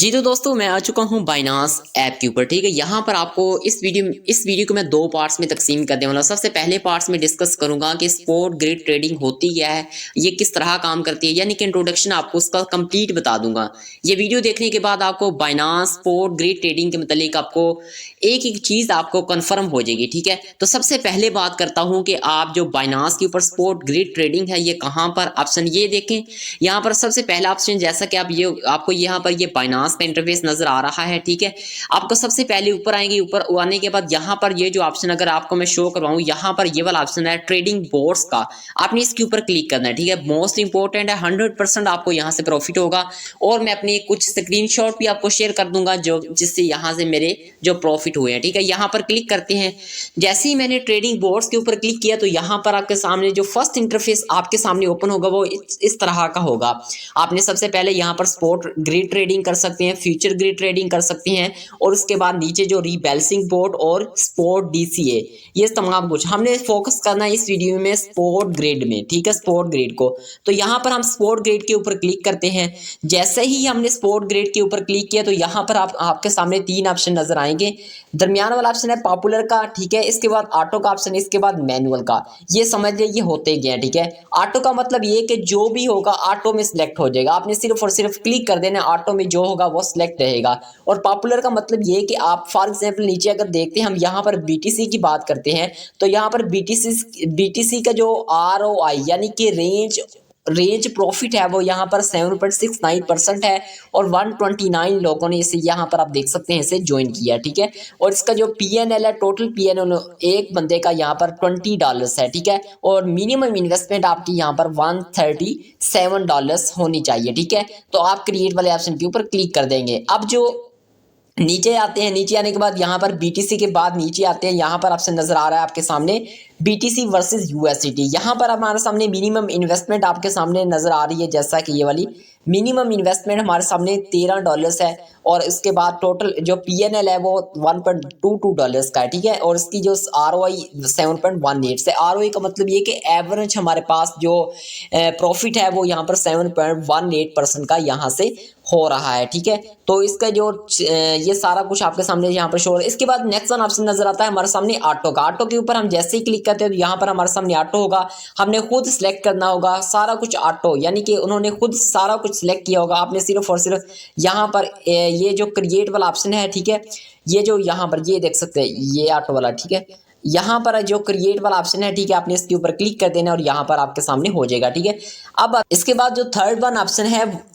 जी तो दोस्तों मैं आ चुका हूँ बाइनांस ऐप के ऊपर। ठीक है, यहाँ पर आपको इस वीडियो को मैं दो पार्ट्स में तकसीम कर देने वाला हूँ। सबसे पहले पार्ट्स में डिस्कस करूंगा कि स्पॉट ग्रिड ट्रेडिंग होती क्या है, ये किस तरह काम करती है, यानी कि इंट्रोडक्शन आपको उसका कंप्लीट बता दूंगा। ये वीडियो देखने के बाद आपको बाइनांस स्पॉट ग्रिड ट्रेडिंग के मतलब आपको एक एक चीज आपको कन्फर्म हो जाएगी। ठीक है, तो सबसे पहले बात करता हूँ कि आप जो बाइनांस के ऊपर स्पॉट ग्रिड ट्रेडिंग है ये कहाँ पर ऑप्शन ये देखें। यहाँ पर सबसे पहला ऑप्शन जैसा कि आपको यहाँ पर ये बाइनांस का इंटरफेस नजर आ रहा है। ठीक है, आपको सबसे पहले ऊपर आएंगे, ऊपर आने के बाद यहाँ पर ये जो ऑप्शन अगर आपको मैं शो करवाऊँ, यहाँ पर ये वाला ऑप्शन है ट्रेडिंग बोर्ड्स का, आपने इसके ऊपर क्लिक करना है। ठीक है, मोस्ट इंपॉर्टेंट है, 100% आपको यहाँ से प्रॉफिट होगा। और मैं अपने कुछ स्क्रीनशॉट भी आपको शेयर कर दूंगा जो जिससे यहाँ से मेरे जो प्रॉफिट हुए हैं। ठीक है, यहाँ पर क्लिक करते हैं। जैसे ही मैंने ट्रेडिंग बोर्ड्स के ऊपर क्लिक किया तो यहाँ पर आपके सामने जो फर्स्ट इंटरफेस आपके सामने ओपन होगा वो इस तरह का होगा। आपने सबसे पहले यहाँ पर स्पॉट ग्रिड ट्रेडिंग कर सकते हैं, फ्यूचर ग्रिड ट्रेडिंग कर सकते हैं, और उसके बाद नीचे जो रीबैलेंसिंग बोर्ड और स्पॉट डीसीए, ये तमाम कुछ हमने फोकस करना है इस वीडियो में स्पॉट ग्रिड में। ठीक है, स्पॉट ग्रिड को तो यहाँ पर हम स्पॉट ग्रिड के ऊपर क्लिक करते हैं। जैसे ही हमने स्पॉट ग्रिड के ऊपर क्लिक किया तो यहाँ पर आपके सामने तीन ऑप्शन नजर आएंगे। दरमियान वाला ऑप्शन है पॉपुलर का, ठीक है, इसके बाद ऑटो का ऑप्शन, इसके बाद मैनुअल का। ये समझ लिया, ये होते गए। ठीक है, ऑटो का मतलब ये कि जो भी होगा ऑटो में सिलेक्ट हो जाएगा, आपने सिर्फ और सिर्फ क्लिक कर देना, ऑटो में जो होगा वो सिलेक्ट रहेगा। और पॉपुलर का मतलब ये कि आप फॉर एग्जांपल नीचे अगर देखते हैं, हम यहाँ पर बीटीसी की बात करते हैं तो यहाँ पर बीटीसी का जो आरओआई यानी कि रेंज प्रॉफिट है वो यहाँ पर 7.69% है, और 129 लोगों ने इसे यहाँ पर आप देख सकते हैं इसे ज्वाइन किया। ठीक है, और इसका जो पीएनएल है, टोटल पीएनएल एक बंदे का यहाँ पर $20 है। ठीक है, और मिनिमम इन्वेस्टमेंट आपकी यहाँ पर $137 होनी चाहिए। ठीक है, तो आप क्रिएट वाले ऑप्शन के ऊपर क्लिक कर देंगे। अब जो नीचे आते हैं, नीचे आने के बाद यहाँ पर बीटीसी के बाद नीचे आते हैं, यहाँ पर ऑप्शन नजर आ रहा है आपके सामने बीटीसी वर्सेस यूएसडीटी। यहाँ पर हमारे सामने मिनिमम इन्वेस्टमेंट आपके सामने नजर आ रही है, जैसा कि ये वाली मिनिमम इन्वेस्टमेंट हमारे सामने $13 है, और इसके बाद टोटल जो पीएनएल है वो $1.22 का है। ठीक है, और इसकी जो आरओआई 7.18 से, आरओआई का मतलब ये कि एवरेज हमारे पास जो प्रॉफिट है वो यहाँ पर 7.18% का यहाँ से हो रहा है। ठीक है, तो इसका जो ये सारा कुछ आपके सामने यहाँ पर शो है। इसके बाद नेक्स्ट वन ऑप्शन नजर आता है हमारे सामने ऑटो का। ऑटो के ऊपर हम जैसे ही क्लिक करते हैं तो यहाँ पर हमारे सामने ऑटो होगा, हमने खुद सिलेक्ट करना होगा सारा कुछ ऑटो, यानी कि उन्होंने खुद सारा कुछ सिलेक्ट किया होगा, आपने सिर्फ और सिर्फ यहाँ पर ये जो क्रिएट वाला ऑप्शन है, ठीक है, ये जो यहाँ पर ये देख सकते हैं ये ऑटो वाला। ठीक है, यहाँ पर जो क्रिएट वाला ऑप्शन है, ठीक है, आपने इसके ऊपर क्लिक कर देना और यहाँ पर आपके सामने हो जाएगा। ठीक है, अब इसके बाद जो थर्ड वन ऑप्शन है,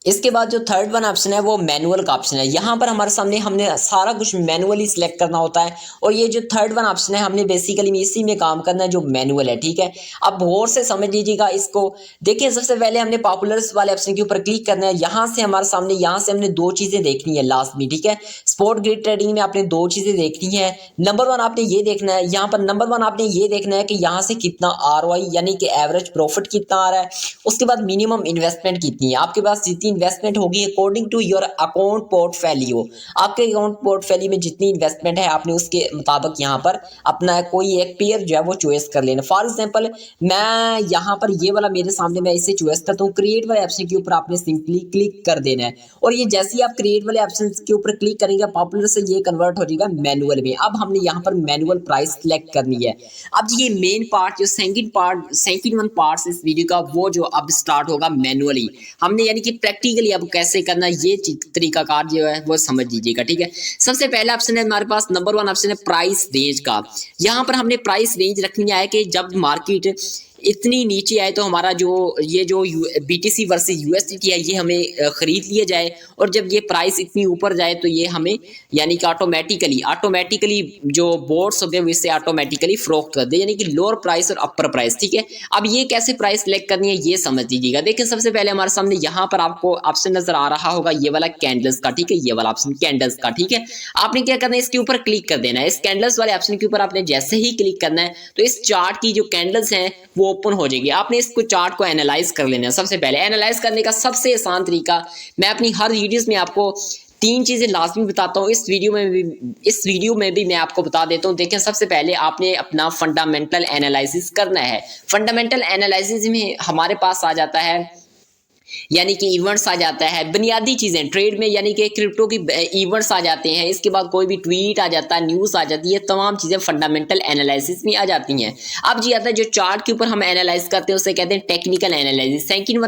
इसके बाद जो थर्ड वन ऑप्शन है वो मैनुअल का ऑप्शन है। यहाँ पर हमारे सामने हमने सारा कुछ मैनुअली सिलेक्ट करना होता है, और ये जो थर्ड वन ऑप्शन है हमने बेसिकली इसी में काम करना है जो मैनुअल है। ठीक है, अब गौर से समझ लीजिएगा इसको। देखिए, सबसे पहले हमने पॉपुलर वाले ऑप्शन के ऊपर क्लिक करना है। यहाँ से हमारे सामने यहाँ से हमने दो चीजें देखनी है लास्ट में। ठीक है, स्पॉट ग्रिड ट्रेडिंग में आपने दो चीजें देखनी है। नंबर वन आपने ये देखना है, यहाँ पर नंबर वन आपने ये देखना है कि यहाँ से कितना आरओआई यानी कि एवरेज प्रॉफिट कितना आ रहा है। उसके बाद मिनिमम इन्वेस्टमेंट कितनी है आपके पास, जितनी इन्वेस्टमेंट होगी according to your account portfolio, आपके अकाउंट पोर्टफोलियो में जितनी इन्वेस्टमेंट है आपने उसके मुताबिक यहाँ पर अपना कोई एक पेयर जो है वो चॉइस कर लेना। फॉर एग्जांपल मैं यहाँ पर ये वाला मेरे सामने मैं इसे चॉइस करता हूँ। क्रिएट वाले ऑप्शन के ऊपर आपने सिंपली क्लिक कर देना है, और ये जैसे ही आप क्रिएट वाले ऑप्शन के ऊपर क्लिक करेंगे पॉपुलर से ये कन्वर्ट हो जाएगा मैनुअल में। अब हमने यहाँ पर मैनुअल प्राइस सिलेक्ट करनी है। अब ये मेन पार्ट जो सेकंड वन पार्ट इस वीडियो का वो जो अब स्टार्ट होगा मैनुअली, हमने यानी कि प्रैक्टिकली अब कैसे करना ये तरीकाकार जो है वो समझ लीजिएगा। ठीक है, सबसे पहला ऑप्शन है हमारे पास नंबर वन ऑप्शन है प्राइस रेंज का। यहाँ पर हमने प्राइस रेंज रखनी है कि जब मार्केट इतनी नीचे आए तो हमारा जो ये जो बीटीसी वर्सेस यूएसडीटी है ये हमें खरीद लिया जाए, और जब ये प्राइस इतनी ऊपर जाए तो ये हमें यानी कि ऑटोमेटिकली जो बोर्ड्स होते हैं वो इससे ऑटोमेटिकली फरोख्त कर दे, यानी कि लोअर प्राइस और अपर प्राइस। ठीक है, अब ये कैसे प्राइस सिलेक्ट करनी है ये समझ लीजिएगा। देखिए, सबसे पहले हमारे सामने यहाँ पर आपको ऑप्शन नजर आ रहा होगा ये वाला कैंडल्स का। ठीक है, ये वाला ऑप्शन कैंडल्स का। ठीक है, आपने क्या करना है, इसके ऊपर क्लिक कर देना है। इस कैंडल्स वाले ऑप्शन के ऊपर आपने जैसे ही क्लिक करना है तो इस चार्ट की जो कैंडल्स हैं वो ओपन हो जाएगी। आपने इसको चार्ट को एनालाइज कर लेना है। सबसे पहले एनालाइज करने का सबसे आसान तरीका मैं अपनी हर वीडियोस में आपको तीन चीजें लाजमी बताता हूँ, इस वीडियो में भी मैं आपको बता देता हूँ। देखें, सबसे पहले आपने अपना फंडामेंटल एनालिसिस करना है। फंडामेंटल एनालिसिस में हमारे पास आ जाता है यानी कि इवेंट्स आ जाता है, बुनियादी चीज़ें ट्रेड में यानी कि क्रिप्टो की इवेंट्स आ जाते हैं, इसके बाद कोई भी ट्वीट आ जाता है, न्यूज़ आ जाती है, तमाम चीज़ें फंडामेंटल एनालिसिस में आ जाती हैं। अब जी आता है जो चार्ट के ऊपर हम एनालाइज करते हैं उसे कहते हैं टेक्निकल एनालिसिस। सेकंड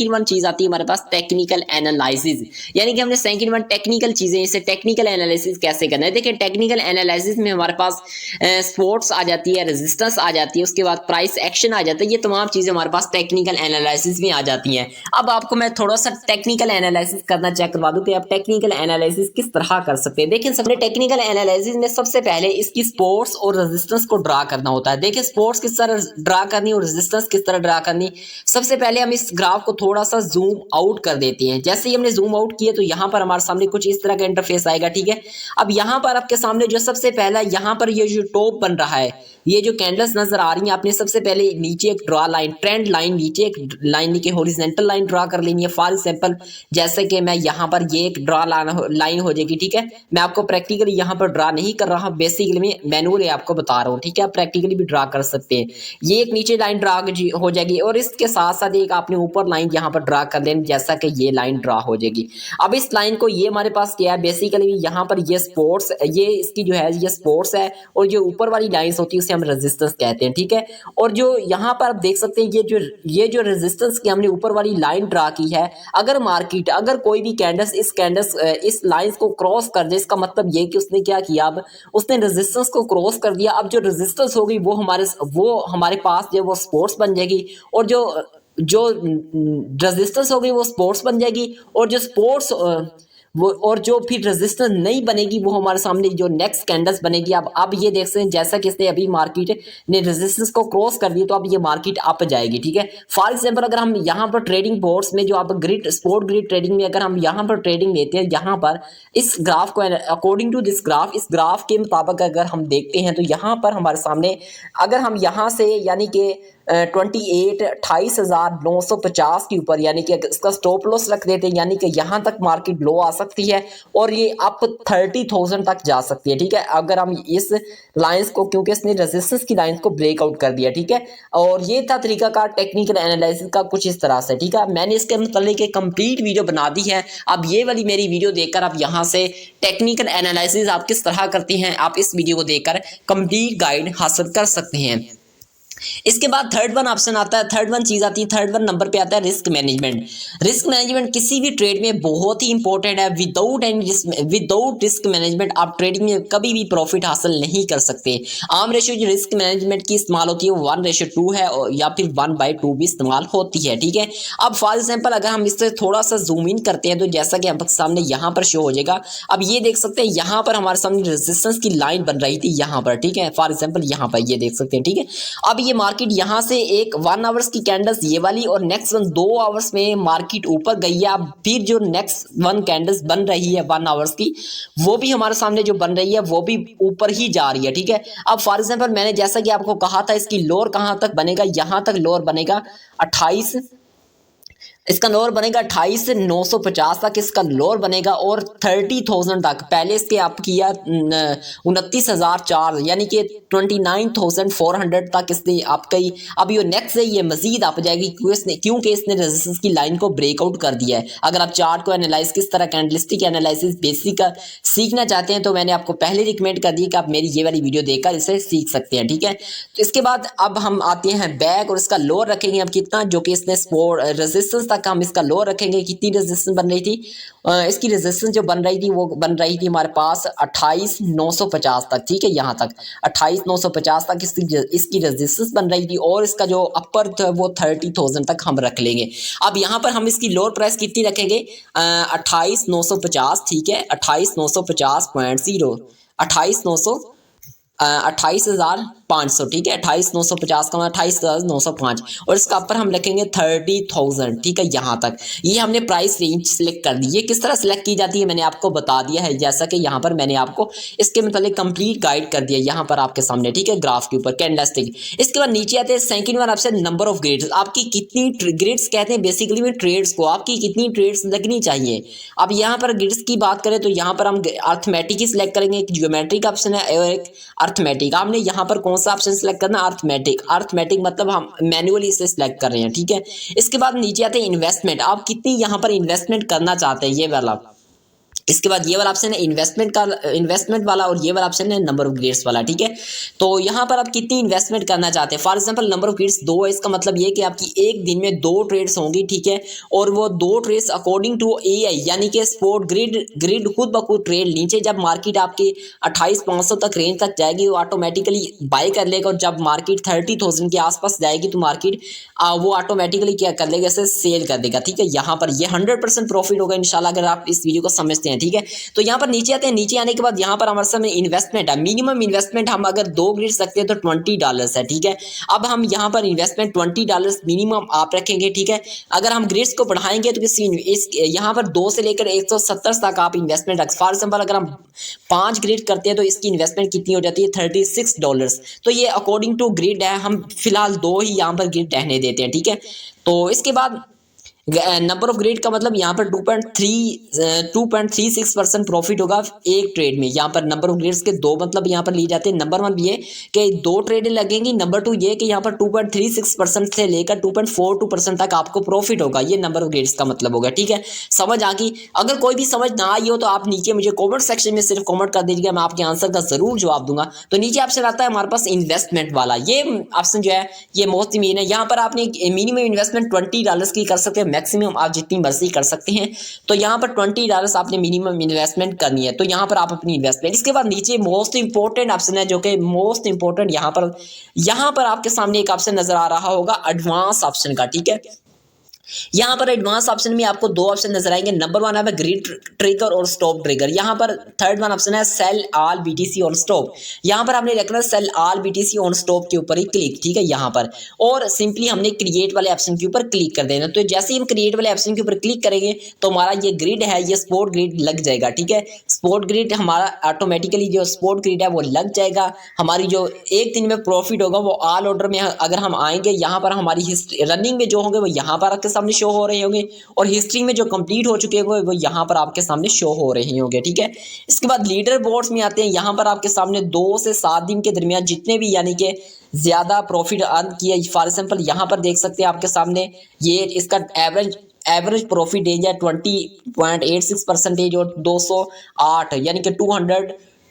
वन चीज़ आती है हमारे पास टेक्निकल एनालिसिस, यानी कि हमने सेकंड वन टेक्निकल चीज़ें, इसे टेक्निकल एनालिसिस कैसे करना है। देखिए टेक्निकल एनालिसिस में हमारे पास सपोर्ट्स आ जाती है, रेजिस्टेंस आ जाती है, उसके बाद प्राइस एक्शन आ जाता है, ये तमाम चीज़ें हमारे पास टेक्निकल एनालिसिस में आ जाती हैं। अब आपको मैं थोड़ा सा टेक्निकल एनालिसिस करना चेक करवा दूं कि आप टेक्निकल एनालिसिस किस तरह कर सकते हैं। देखिए सबने टेक्निकल एनालिसिस में सबसे पहले इसकी सपोर्ट्स और रेजिस्टेंस को ड्रा करना होता है। देखिए सपोर्ट्स किस तरह ड्रा करनी और रेजिस्टेंस किस तरह ड्रा करनी। सबसे पहले हम इस ग्राफ को थोड़ा सा जूम आउट कर देते हैं। जैसे ही हमने जूम आउट किया तो यहाँ पर हमारे सामने कुछ इस तरह का इंटरफेस आएगा, ठीक है। अब यहाँ पर आपके सामने जो सबसे पहला यहाँ पर ये जो टॉप बन रहा है, ये जो कैंडल्स नजर आ रही हैं, आपने सबसे पहले नीचे एक ड्रा लाइन, ट्रेंड लाइन, नीचे एक लाइन नीचे हॉरिजॉन्टल लाइन ड्रा कर लेनी है। फॉर एग्जांपल जैसे कि मैं यहाँ पर ये एक ड्रा लाइन हो जाएगी, ठीक है। मैं आपको प्रैक्टिकली यहाँ पर ड्रा नहीं कर रहा, बेसिकली मैं मैनुअली आपको बता रहा हूँ, ठीक है। आप प्रैक्टिकली भी ड्रा कर सकते हैं। ये एक नीचे लाइन ड्रा हो जाएगी और इसके साथ साथ एक आपने ऊपर लाइन यहाँ पर ड्रा कर लेनी, जैसा कि ये लाइन ड्रा हो जाएगी। अब इस लाइन को ये हमारे पास क्या है, बेसिकली यहाँ पर ये स्पोर्ट्स, ये इसकी जो है ये स्पोर्ट्स है और जो ऊपर वाली लाइन्स होती है उसे हम रेजिस्टेंस कहते हैं, ठीक है। और जो यहाँ पर आप देख सकते हैं ये जो रेजिस्टेंस की हमने ऊपर वाली लाइन ड्रा की है, अगर मार्केट, अगर कोई भी कैंडल्स इस लाइंस को क्रॉस कर दे, इसका मतलब ये कि उसने क्या किया, अब उसने रेजिस्टेंस को क्रॉस कर दिया। अब जो रेजिस्टेंस होगी वो हमारे पास जो वो सपोर्ट्स बन जाएगी और जो रेजिस्टेंस होगी वो सपोर्ट्स बन जाएगी और जो सपोर्ट्स वो और जो फिर रेजिस्टेंस नहीं बनेगी वो हमारे सामने जो नेक्स्ट कैंडल्स बनेगी। अब ये देख सकते हैं जैसा कि इसने अभी मार्केट ने रेजिस्टेंस को क्रॉस कर दिया तो अब ये मार्केट अप जाएगी, ठीक है। फॉर एग्जांपल अगर हम यहाँ पर ट्रेडिंग बोर्ड्स में जो आप स्पोर्ट ग्रिड ट्रेडिंग में अगर हम यहाँ पर ट्रेडिंग लेते हैं, यहाँ पर इस ग्राफ को अकॉर्डिंग टू दिस ग्राफ, इस ग्राफ के मुताबिक अगर हम देखते हैं तो यहाँ पर हमारे सामने अगर हम यहाँ से यानी कि 28,950 के ऊपर यानी कि इसका स्टॉप लॉस रख देते हैं, यानी कि यहाँ तक मार्केट लो आ सकती है और ये अप 30,000 तक जा सकती है, ठीक है। अगर हम इस लाइंस को, क्योंकि इसने रेजिस्टेंस की लाइंस को ब्रेकआउट कर दिया, ठीक है। और ये था तरीका का टेक्निकल एनालिसिस का कुछ इस तरह से, ठीक है। मैंने इसके मतलब एक कंप्लीट वीडियो बना दी है। अब ये वाली मेरी वीडियो देखकर आप यहाँ से टेक्निकल एनालिसिस आप किस तरह करती हैं, आप इस वीडियो को देखकर कंप्लीट गाइड हासिल कर सकते हैं। इसके बाद थर्ड वन ऑप्शन आता है, थर्ड वन चीज आती है, थर्ड वन नंबर पे आता है रिस्क मैनेजमेंट। रिस्क मैनेजमेंट किसी भी ट्रेड में बहुत ही इंपॉर्टेंट है। विदाउट रिस्क मैनेजमेंट आप ट्रेडिंग में कभी भी प्रॉफिट हासिल नहीं कर सकते। आम रेशियो जो रिस्क मैनेजमेंट की इस्तेमाल होती है वो 1:2 है या फिर 1/2 भी इस्तेमाल होती है, ठीक है। अब फॉर एग्जाम्पल अगर हम इससे थोड़ा सा जूम इन करते हैं तो जैसा कि आपके सामने यहाँ पर शो हो जाएगा। अब ये देख सकते हैं यहाँ पर हमारे सामने रेजिस्टेंस की लाइन बन रही थी यहाँ पर, ठीक है। फॉर एग्जाम्पल यहाँ पर ये देख सकते हैं, ठीक है। अब ये मार्केट यहाँ से एक 1 आवर्स की कैंडल्स ये वाली और नेक्स्ट वन 2 आवर्स में मार्केट ऊपर गई है। अब फिर जो नेक्स्ट वन कैंडल्स बन रही है 1 आवर्स की, वो भी हमारे सामने जो बन रही है वो भी ऊपर ही जा रही है, ठीक है। अब फॉर एग्जांपल मैंने जैसा कि आपको कहा था इसकी लोअर कहाँ तक बनेगा, यहाँ तक लोअर बनेगा 28, इसका लोअर बनेगा 28,950 तक इसका लोअर बनेगा और 30,000 तक। पहले इसके आप किया 29,004 यानी कि 29,400 तक इसने आपकी, अब ये नेक्स्ट से ये मजीद आप जाएगी क्योंकि इसने रेजिस्टेंस की लाइन को ब्रेकआउट कर दिया है। अगर आप चार्ट को एनालाइज किस तरह कैंडलस्टिक एनालिसिस बेसिक का सीखना चाहते हैं तो मैंने आपको पहले रिकमेंड कर दी कि आप मेरी ये वाली वीडियो देखकर इसे सीख सकते हैं, ठीक है। तो इसके बाद अब हम आते हैं बैक और इसका लोअर रखेंगे अब कितना, जो कि इसने रेजिस्टेंस तक हम इसका लोअर रखेंगे। कितनी रेजिस्टेंस बन रही थी, इसकी रेजिस्टेंस जो बन रही थी वो बन रही थी हमारे पास 28,950 तक, ठीक है। यहाँ तक 28,950 तक इसकी रेजिस्टेंस बन रही थी और इसका जो अपर था वो 30,000 तक हम रख लेंगे। अब यहाँ पर हम इसकी लोअर प्राइस कितनी रखेंगे, 28,950, ठीक है। 28,950.0 28,500, ठीक है। 28,950 का 28,905 और इसका अपर हम रखेंगे 30,000, ठीक है। यहाँ तक ये हमने प्राइस रेंज सिलेक्ट कर दी। ये किस तरह सिलेक्ट की जाती है मैंने आपको बता दिया है, जैसा कि यहाँ पर मैंने आपको इसके मतलब कंप्लीट गाइड कर दिया यहाँ पर आपके सामने, ठीक है, ग्राफ के ऊपर कैंडलस्टिक। इसके बाद नीचे आते हैं second one option number of grades. आपकी कितनी ग्रेड्स कहते हैं बेसिकली में ट्रेड्स को, आपकी कितनी ट्रेड्स लगनी चाहिए। अब यहाँ पर ग्रेड्स की बात करें तो यहाँ पर हम अर्थमेटिक ही सिलेक्ट करेंगे, एक ज्योमेट्रिक ऑप्शन है और एक अर्थमेटिक। आपने यहाँ पर कौन कौन सा ऑप्शन सिलेक्ट करना, अर्थमेटिक। अर्थमेटिक मतलब हम मैन्युअली इसे सिलेक्ट कर रहे हैं, ठीक है। इसके बाद नीचे आते हैं इन्वेस्टमेंट, आप कितनी यहाँ पर इन्वेस्टमेंट करना चाहते हैं, ये वाला। इसके बाद ये वाला ऑप्शन है इन्वेस्टमेंट वाला, और ये वाला ऑप्शन है नंबर ऑफ ग्रेड्स वाला, ठीक है। तो यहाँ पर आप कितनी इन्वेस्टमेंट करना चाहते हैं। For example number of grades 2 है, इसका मतलब ये कि आपकी एक दिन में 2 ट्रेड्स होंगी, ठीक है। और वो 2 ट्रेड्स अकॉर्डिंग टू एआई यानी कि स्पॉट ग्रिड खुद ब खुद ट्रेड नीचे जब मार्केट आपकी 28,500 तक रेंज तक जाएगी वो ऑटोमेटिकली बाय कर लेगा, और जब मार्केट 30,000 के आसपास जाएगी तो मार्केट वो ऑटोमेटिकली क्या कर लेगा, इसे सेल कर देगा, ठीक है। यहाँ पर ये 100% प्रॉफिट होगा इंशाल्लाह, अगर आप इस वीडियो को समझते हैं, ठीक है। तो यहाँ पर नीचे आते हैं, नीचे आने के बाद यहाँ पर हमारे सामने इन्वेस्टमेंट है। मिनिमम इन्वेस्टमेंट हम अगर 2 ग्रिड्स रखते हैं तो $20 है, ठीक है। अब हम यहाँ पर इन्वेस्टमेंट $20 मिनिमम आप रखेंगे, ठीक है। अगर हम ग्रिड्स को बढ़ाएंगे तो यहाँ पर 2 से लेकर 170 तक आप इन्वेस्टमेंट रख। फॉर एग्जाम्पल अगर हम 5 ग्रिड करते हैं तो इसकी इन्वेस्टमेंट कितनी हो जाती है, $36। तो ये अकॉर्डिंग टू ग्रिड है, हम फिलहाल 2 ही यहाँ पर ग्रिड रहने देते हैं, ठीक है। तो इसके बाद नंबर ऑफ ग्रेड का मतलब यहाँ पर 2.36% प्रॉफिट होगा एक ट्रेड में। यहाँ पर नंबर ऑफ ग्रेड्स के 2 मतलब यहाँ पर लिए जाते हैं। नंबर 1 ये कि 2 ट्रेडें लगेंगी, नंबर 2 ये कि यहाँ पर 2.36% से लेकर 2.42% तक आपको प्रॉफिट होगा। ये नंबर ऑफ ग्रेड्स का मतलब होगा, ठीक है। समझ आ गई। अगर कोई भी समझ ना आई हो तो आप नीचे मुझे कॉमेंट सेक्शन में सिर्फ कॉमेंट कर दीजिएगा, मैं आपके आंसर का जरूर जवाब दूंगा। तो नीचे ऑप्शन आता है हमारे पास इन्वेस्टमेंट वाला, ये ऑप्शन जो है ये मोस्ट मेन है। यहाँ पर आपने मिनिमम इन्वेस्टमेंट $20 की कर सकते हैं, मैक्सिमम आप जितनी मर्जी कर सकते हैं। तो यहाँ पर $20 आपने मिनिमम इन्वेस्टमेंट करनी है, तो यहाँ पर आप अपनी इन्वेस्टमेंट। इसके बाद नीचे मोस्ट इंपॉर्टेंट ऑप्शन है, जो कि मोस्ट इंपॉर्टेंट यहाँ पर आपके सामने एक ऑप्शन नजर आ रहा होगा एडवांस ऑप्शन का, ठीक है। यहाँ पर एडवांस ऑप्शन में आपको 2 ऑप्शन नजर आएंगे। नंबर 1 है ग्रिड ट्रिगर और स्टॉप ट्रिगर। यहाँ पर थर्ड वन ऑप्शन है sell all BTC on stop. यहाँ पर आपने रखना sell all BTC on stop के ऊपर ही क्लिक, ठीक है। यहाँ पर और सिंपली हमने क्रिएट वाले ऑप्शन के ऊपर क्लिक कर देना। तो जैसे ही हम क्रिएट वाले ऑप्शन के ऊपर क्लिक करेंगे तो हमारा ये ग्रिड है, ये स्पॉट ग्रिड लग जाएगा, ठीक है। स्पॉट ग्रिड हमारा ऑटोमेटिकली जो स्पॉट ग्रिड है वो लग जाएगा। हमारी जो एक दिन में प्रॉफिट होगा वो ऑल ऑर्डर में अगर हम आएंगे, यहाँ पर हमारी हिस्ट्री रनिंग में जो होंगे वो यहाँ पर आपके सामने शो हो रहे होंगे, और हिस्ट्री में जो कंप्लीट हो चुके होंगे वो यहाँ पर आपके सामने शो हो रहे होंगे, ठीक है। इसके बाद लीडर बोर्ड्स में आते हैं। यहाँ पर आपके सामने 2 से 7 दिन के दरमियान जितने भी यानी कि ज्यादा प्रॉफिट अर्न किया, फॉर एग्जांपल यहाँ पर देख सकते हैं आपके सामने ये इसका एवरेज प्रॉफिट रेंज है 20.86% और 208 यानी कि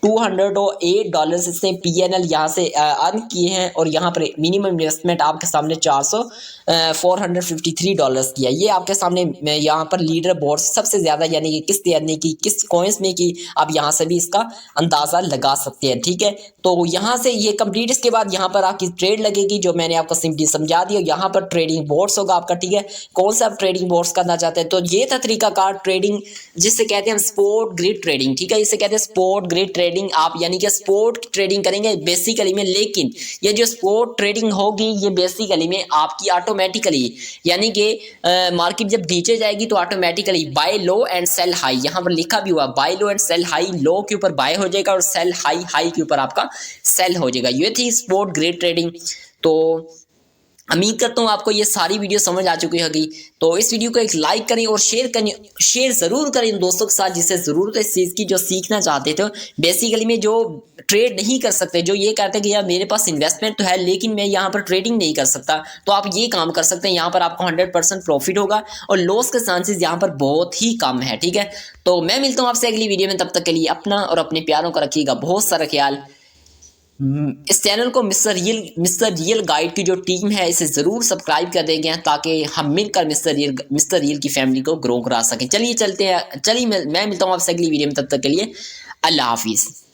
$208 इसने PNL यहाँ से अर्न किए हैं। और यहाँ पर मिनिमम इन्वेस्टमेंट आपके सामने $453 किया। ये आपके सामने यहाँ पर लीडर बोर्ड सबसे ज्यादा यानी कि किस देने की, किस कॉइन्स में की, आप यहाँ से भी इसका अंदाजा लगा सकते हैं, ठीक है। तो यहाँ से ये कंप्लीट। इसके बाद यहाँ पर आपकी ट्रेड लगेगी, जो मैंने आपको सिंपली समझा दिया। यहाँ पर ट्रेडिंग बोर्ड्स होगा आपका, ठीक है। कौन सा आप ट्रेडिंग बोर्ड्स करना चाहते हैं, तो ये था तरीकाकार ट्रेडिंग, जिससे कहते हैं हम स्पॉट ग्रिड ट्रेडिंग, ठीक है। इसे कहते हैं स्पॉट ग्रिड ट्रेडिंग। आप यानी कि स्पॉट ट्रेडिंग करेंगे बेसिकली में, लेकिन ये जो स्पॉट ट्रेडिंग होगी ये बेसिकली में आपकी ऑटोमेटिकली यानी कि मार्केट जब नीचे जाएगी तो automatically buy low and sell high, यहाँ पर लिखा भी हुआ buy low and sell high. Low के ऊपर बाय हो जाएगा और सेल हाई के ऊपर आपका सेल हो जाएगा। ये थी स्पॉट ग्रिड ट्रेडिंग। तो उम्मीद करता हूँ आपको ये सारी वीडियो समझ आ चुकी होगी। तो इस वीडियो को एक लाइक करें और शेयर जरूर करें दोस्तों के साथ, जिससे जरूरत है इस चीज़ की, जो सीखना चाहते थे। बेसिकली में जो ट्रेड नहीं कर सकते, जो ये कहते हैं कि यार मेरे पास इन्वेस्टमेंट तो है लेकिन मैं यहाँ पर ट्रेडिंग नहीं कर सकता, तो आप ये काम कर सकते हैं। यहाँ पर आपको 100% प्रॉफिट होगा और लॉस के चांसेस यहाँ पर बहुत ही कम है, ठीक है। तो मैं मिलता हूँ आपसे अगली वीडियो में, तब तक के लिए अपना और अपने प्यारों का रखिएगा बहुत सारा ख्याल। इस चैनल को मिस्टर रियल गाइड की जो टीम है इसे जरूर सब्सक्राइब कर देंगे, ताकि हम मिलकर मिस्टर रियल की फैमिली को ग्रो करा सकें। चलिए मैं मिलता हूँ आपसे अगली वीडियो में, तब तक के लिए अल्लाह हाफिज़।